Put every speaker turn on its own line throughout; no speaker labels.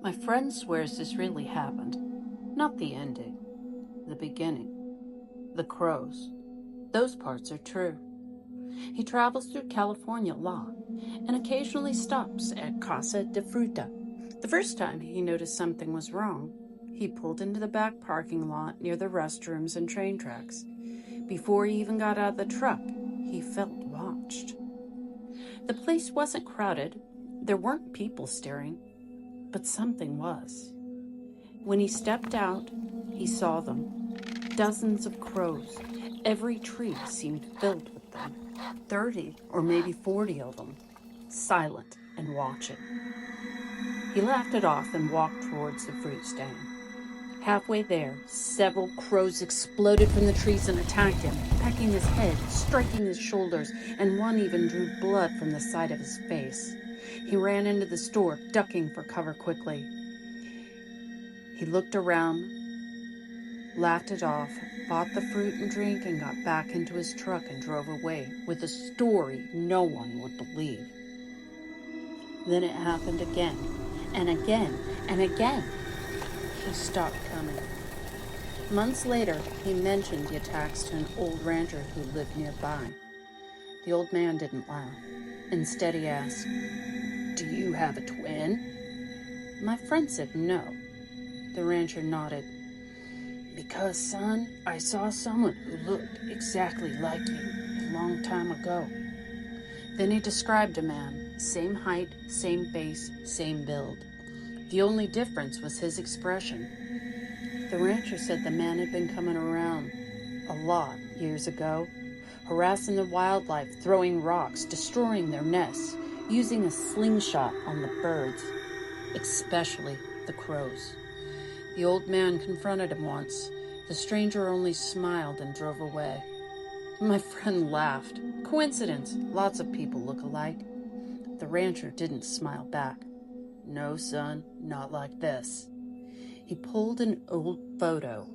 My friend swears this really happened. Not the ending, the beginning. The crows. Those parts are true. He travels through California a lot and occasionally stops at Casa de Fruta. The first time he noticed something was wrong, he pulled into the back parking lot near the restrooms and train tracks. Before he even got out of the truck, he felt watched. The place wasn't crowded. There weren't people staring, but something was. When he stepped out, he saw them. Dozens of crows. Every tree seemed filled with them. 30 or maybe 40 of them, silent and watching. He laughed it off and walked towards the fruit stand. Halfway there, several crows exploded from the trees and attacked him, pecking his head, striking his shoulders, and one even drew blood from the side of his face. He ran into the store, ducking for cover quickly. He looked around, laughed it off, bought the fruit and drink, and got back into his truck and drove away with a story no one would believe. Then it happened again, and again, and again. He stopped coming. Months later, he mentioned the attacks to an old rancher who lived nearby. The old man didn't laugh. Instead, he asked, "Do you have a twin?" My friend said no. The rancher nodded. "Because, son, I saw someone who looked exactly like you a long time ago." Then he described a man, same height, same face, same build. The only difference was his expression. The rancher said the man had been coming around a lot years ago, harassing the wildlife, throwing rocks, destroying their nests, using a slingshot on the birds, especially the crows. The old man confronted him once. The stranger only smiled and drove away. My friend laughed. Coincidence. Lots of people look alike. The rancher didn't smile back. "No, son, not like this." He pulled an old photo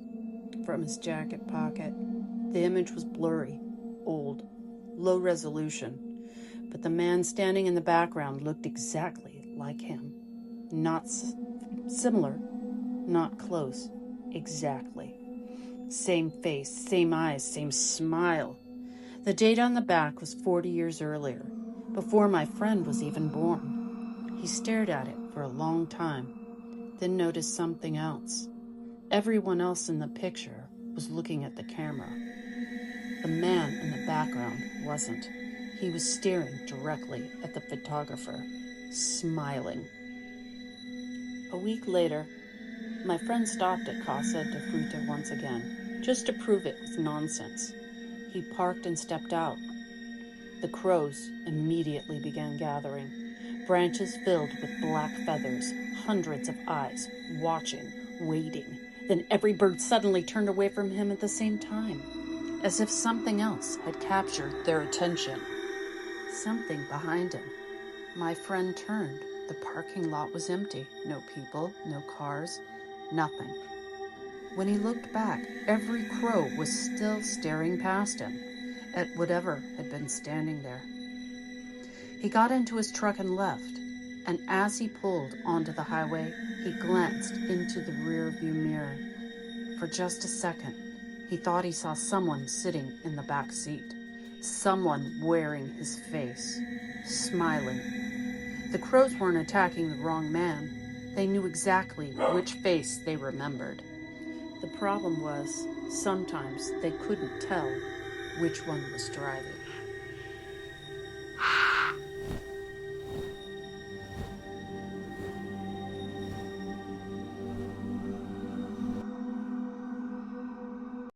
from his jacket pocket. The image was blurry, old, low resolution, but the man standing in the background looked exactly like him. Not similar, not close, exactly. Same face, same eyes, same smile. The date on the back was 40 years earlier, before my friend was even born. He stared at it for a long time, then noticed something else. Everyone else in the picture was looking at the camera. The man in the background wasn't. He was staring directly at the photographer, smiling. A week later, my friend stopped at Casa de Fruta once again, just to prove it was nonsense. He parked and stepped out. The crows immediately began gathering, branches filled with black feathers, hundreds of eyes, watching, waiting. Then every bird suddenly turned away from him at the same time, as if something else had captured their attention. Something behind him. My friend turned. The parking lot was empty. No people, no cars, nothing. When he looked back, every crow was still staring past him at whatever had been standing there. He got into his truck and left, and as he pulled onto the highway, he glanced into the rearview mirror. For just a second, he thought he saw someone sitting in the back seat, someone wearing his face, smiling. The crows weren't attacking the wrong man. They knew exactly which face they remembered. The problem was, sometimes they couldn't tell which one was driving.